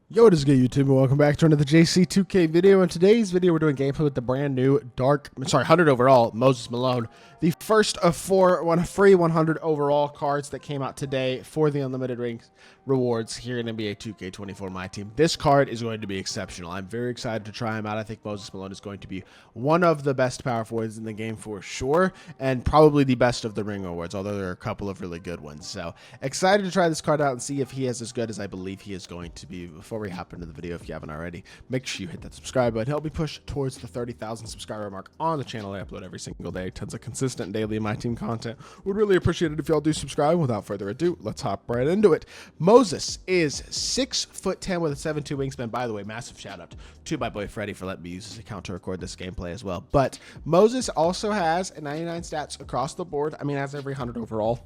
Yo, what is good, YouTube, and welcome back to another JC2K video. In today's video, we're doing gameplay with the brand new 100 overall Moses Malone, the first of free 100 overall cards that came out today for the unlimited rings rewards here in NBA 2K24 MyTEAM. This card is going to be exceptional. I'm very excited to try him out. I think Moses Malone is going to be one of the best power forwards in the game for sure, and probably the best of the ring rewards, although there are a couple of really good ones. So excited to try this card out and see if he is as good as I believe he is going to be. Before we hop into the video, if you haven't already, make sure you hit that subscribe button. Help me push towards the 30,000 subscriber mark on the channel. I upload every single day, tons of consistent daily MyTEAM content. Would really appreciate it if y'all do subscribe. Without further ado, let's hop right into it. Moses is 6'10" with a 7'2" wingspan. By the way, massive shout out to my boy Freddie for letting me use his account to record this gameplay as well. But Moses also has 99 stats across the board. I mean, has every 100 overall.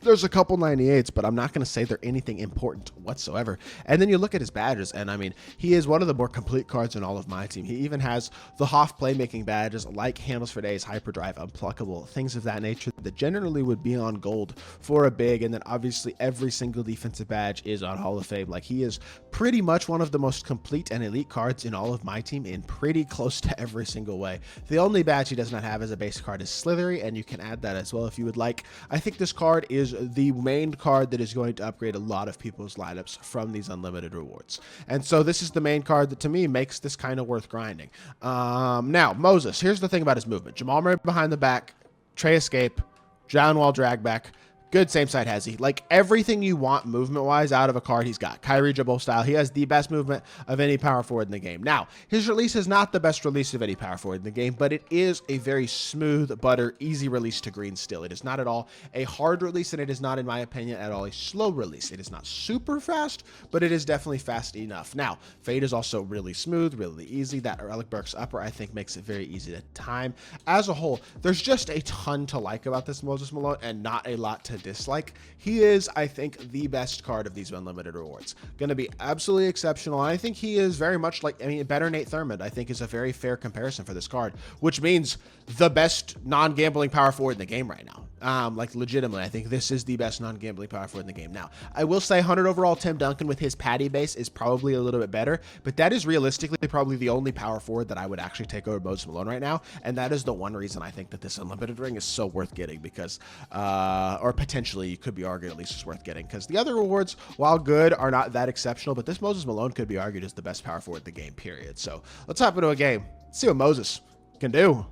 There's a couple 98s, but I'm not going to say they're anything important whatsoever. And then you look at his badges, and I mean, he is one of the more complete cards in all of MyTEAM. He even has the Hoff playmaking badges like Handles for Days, Hyperdrive, Unpluckable, things of that nature that generally would be on gold for a big. And then obviously every single defensive badge is on Hall of Fame. Like, he is pretty much one of the most complete and elite cards in all of MyTEAM in pretty close to every single way. The only badge he does not have as a base card is Slithery, and you can add that as well if you would like. I think this card is the main card that is going to upgrade a lot of people's lineups from these unlimited rewards. And so this is the main card that to me makes this kind of worth grinding. Now, Moses, here's the thing about his movement. Jamal Murray behind the back, Trey escape, John Wall drag back. Good same side Hezzy. Like, everything you want movement-wise out of a card, he's got. Kyrie dribble style. He has the best movement of any power forward in the game. Now, his release is not the best release of any power forward in the game, but it is a very smooth, butter, easy release to green still. It is not at all a hard release, and it is not, in my opinion, at all a slow release. It is not super fast, but it is definitely fast enough. Now, fade is also really smooth, really easy. That Relic Burks upper, I think, makes it very easy to time. As a whole, there's just a ton to like about this Moses Malone, and not a lot to dislike. He is, I think, the best card of these unlimited rewards. Going to be absolutely exceptional. I think he is very much like, I mean, better Nate Thurmond, I think, is a very fair comparison for this card, which means the best non-gambling power forward in the game right now. Like, legitimately, I think this is the best non-gambling power forward in the game. Now, I will say 100 overall Tim Duncan with his patty base is probably a little bit better, but that is realistically probably the only power forward that I would actually take over Moses Malone right now, and that is the one reason I think that this unlimited ring is so worth getting, because, or potentially could be argued at least is worth getting, because the other rewards, while good, are not that exceptional, but this Moses Malone could be argued as the best power forward in the game, period. So let's hop into a game, see what Moses can do.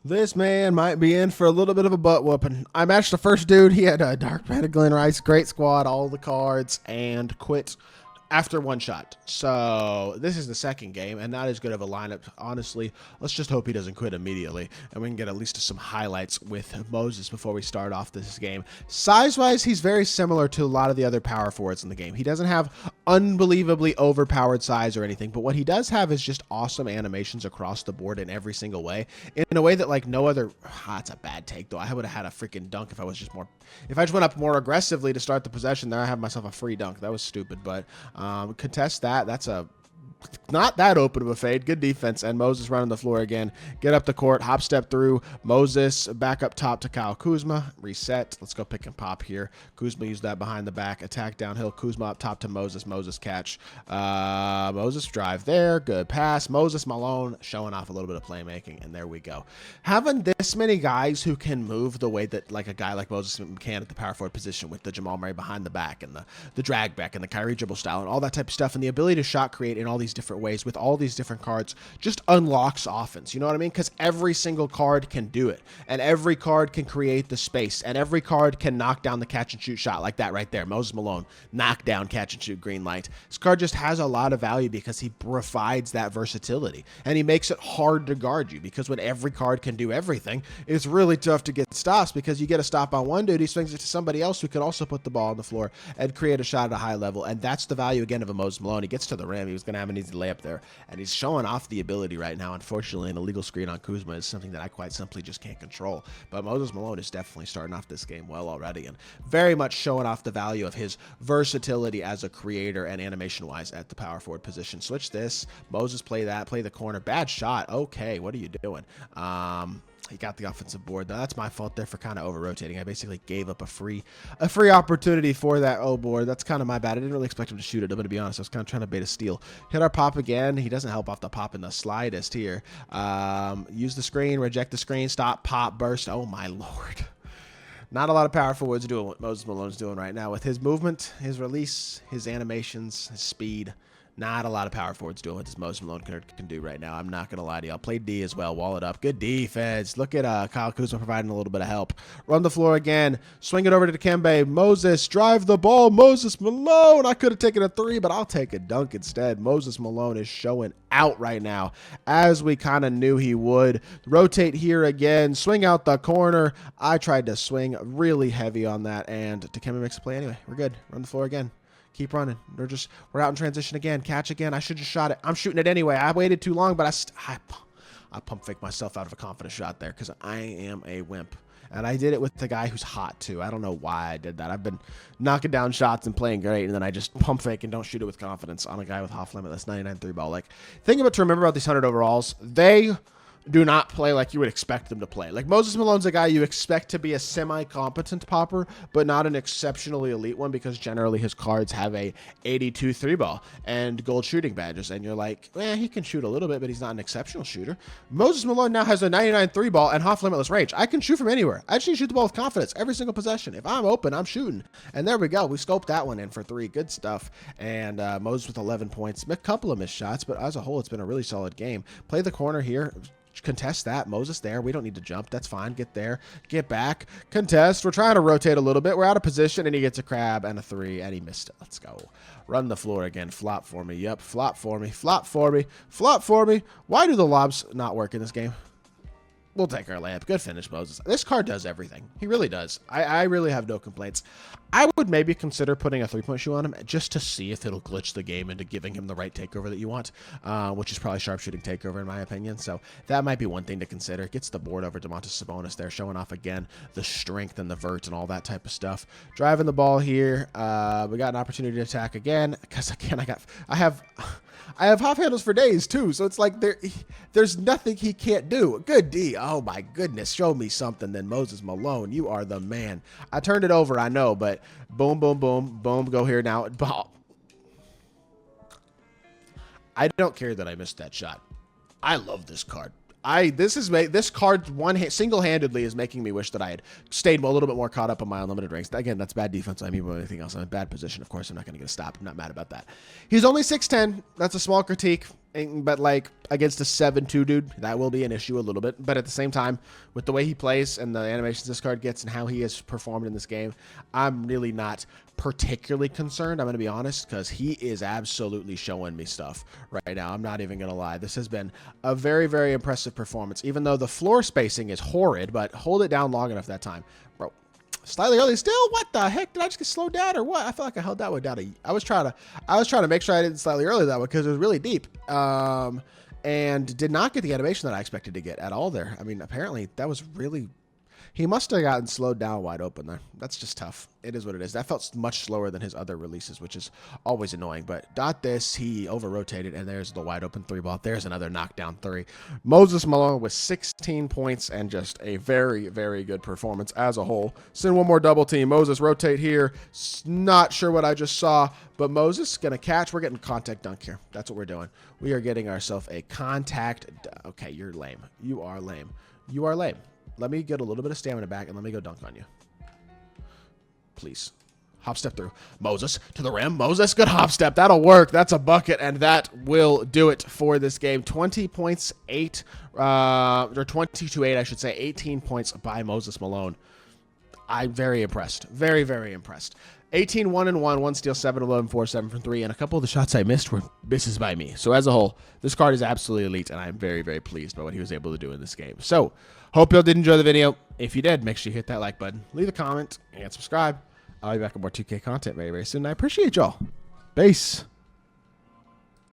This man might be in for a little bit of a butt whooping. I matched the first dude. He had a Dark Panda Glen Rice, great squad, all the cards, and quit after one shot. So this is the second game, and not as good of a lineup, honestly. Let's just hope he doesn't quit immediately, and we can get at least some highlights with Moses before we start off this game. Size-wise, he's very similar to a lot of the other power forwards in the game. He doesn't have unbelievably overpowered size or anything, but what he does have is just awesome animations across the board in every single way, in a way that, like, no other... that's a bad take, though. I would have had a freaking dunk if I was just more... If I just went up more aggressively to start the possession, then I have myself a free dunk. That was stupid, but contest that. That's a not that open of a fade. Good defense, and Moses running the floor again. Get up the court, hop step through. Moses back up top to Kyle Kuzma. Reset. Let's go pick and pop here. Kuzma used that behind the back. Attack downhill. Kuzma up top to Moses. Moses catch. Moses drive there. Good pass. Moses Malone showing off a little bit of playmaking, and there we go. Having this many guys who can move the way that like a guy like Moses can at the power forward position, with the Jamal Murray behind the back and the drag back and the Kyrie dribble style and all that type of stuff, and the ability to shot create in all these different ways with all these different cards, just unlocks offense. You know what I mean? Because every single card can do it, and every card can create the space, and every card can knock down the catch and shoot shot like that right there. Moses Malone, knock down, catch and shoot, green light. This card just has a lot of value because he provides that versatility, and he makes it hard to guard you, because when every card can do everything, it's really tough to get stops, because you get a stop on one dude, he swings it to somebody else who could also put the ball on the floor and create a shot at a high level. And that's the value again of a Moses Malone. He gets to the rim, he was going to have an easy layup there, and he's showing off the ability right now. Unfortunately, an illegal screen on Kuzma is something that I quite simply just can't control, but Moses Malone is definitely starting off this game well already, and very much showing off the value of his versatility as a creator and animation wise at the power forward position. Switch this, Moses play that, play the corner, bad shot. Okay, what are you doing? he got the offensive board. Now, that's my fault there for kind of over-rotating. I basically gave up a free opportunity for that board. That's kind of my bad. I didn't really expect him to shoot it. I'm going to be honest. I was kind of trying to bait a steal. Hit our pop again. He doesn't help off the pop in the slightest here. Use the screen, reject the screen, stop, pop, burst. Oh, my Lord. Not a lot of power forwards doing what Moses Malone's doing right now. With his movement, his release, his animations, his speed. Not a lot of power forwards doing what this Moses Malone can do right now. I'm not going to lie to you. I'll play D as well. Wall it up. Good defense. Look at Kyle Kuzma providing a little bit of help. Run the floor again. Swing it over to Dikembe. Moses, drive the ball. Moses Malone. I could have taken a three, but I'll take a dunk instead. Moses Malone is showing out right now, as we kind of knew he would. Rotate here again. Swing out the corner. I tried to swing really heavy on that, and Dikembe makes a play anyway. We're good. Run the floor again. Keep running. We're out in transition again. Catch again. I should just shot it. I'm shooting it anyway. I waited too long, but I pump fake myself out of a confident shot there because I am a wimp. And I did it with the guy who's hot too. I don't know why I did that. I've been knocking down shots and playing great, and then I just pump fake and don't shoot it with confidence on a guy with off limit. That's 99 3 ball. Like, thing about to remember about these 100 overalls, they do not play like you would expect them to play. Like, Moses Malone's a guy you expect to be a semi-competent popper, but not an exceptionally elite one, because generally his cards have a 82 3-ball and gold shooting badges, and you're like, he can shoot a little bit, but he's not an exceptional shooter. Moses Malone now has a 99 3-ball and off-limitless range. I can shoot from anywhere. I just need to shoot the ball with confidence every single possession. If I'm open, I'm shooting. And there we go. We scoped that one in for 3. Good stuff. And Moses with 11 points. A couple of missed shots, but as a whole, it's been a really solid game. Play the corner here. Contest that. Moses there. We don't need to jump. That's fine. Get there. Get back. Contest. We're trying to rotate a little bit. We're out of position, and he gets a crab and a 3, and he missed it. Let's go. Run the floor again. Flop for me. Yep. Flop for me. Flop for me. Flop for me. Why do the lobs not work in this game? We'll take our layup. Good finish, Moses. This card does everything. He really does. I really have no complaints. I would maybe consider putting a 3-point shoe on him just to see if it'll glitch the game into giving him the right takeover that you want, which is probably sharpshooting takeover in my opinion. So that might be one thing to consider. Gets the board over Domantas Sabonis there, showing off again the strength and the vert and all that type of stuff. Driving the ball here. We got an opportunity to attack again, because again I have half handles for days too, so it's like there's nothing he can't do. Good D. Oh my goodness, show me something then, Moses Malone. You are the man. I turned it over, I know, but boom, boom, boom, boom. Go here now. I don't care that I missed that shot. I love this card. This card single-handedly is making me wish that I had stayed a little bit more caught up on my unlimited ranks. Again, that's bad defense. I mean, anything else. I'm in bad position. Of course, I'm not going to get a stop. I'm not mad about that. He's only 6'10". That's a small critique, but like against a 7'2" dude, that will be an issue a little bit. But at the same time, with the way he plays and the animations this card gets and how he has performed in this game, I'm really not particularly concerned. I'm going to be honest, because he is absolutely showing me stuff right now. I'm not even going to lie. This has been a very, very impressive performance, even though the floor spacing is horrid, but hold it down long enough that time. Bro, slightly early still? What the heck? Did I just get slowed down or what? I feel like I held that one down. I was trying to make sure I didn't slightly early that one because it was really deep. And did not get the animation that I expected to get at all there. I mean, apparently that was really... He must have gotten slowed down wide open there. That's just tough. It is what it is. That felt much slower than his other releases, which is always annoying. But he over-rotated, and there's the wide open 3-ball. There's another knockdown 3. Moses Malone with 16 points and just a very, very good performance as a whole. Send one more double team. Moses, rotate here. Not sure what I just saw, but Moses going to catch. We're getting contact dunk here. That's what we're doing. We are getting ourselves a contact. Okay, you're lame. You are lame. You are lame. Let me get a little bit of stamina back, and let me go dunk on you. Please. Hop step through. Moses to the rim. Moses, good hop step. That'll work. That's a bucket, and that will do it for this game. 20 points, 8, or 22-8, I should say. 18 points by Moses Malone. I'm very impressed. Very, very impressed. 18, 1-1, 1 steal, 7, 11, 4, 7 from 3, and a couple of the shots I missed were misses by me. So as a whole, this card is absolutely elite, and I'm very, very pleased by what he was able to do in this game. So, hope y'all did enjoy the video. If you did, make sure you hit that like button, leave a comment, and subscribe. I'll be back with more 2K content very, very soon. I appreciate y'all. Peace.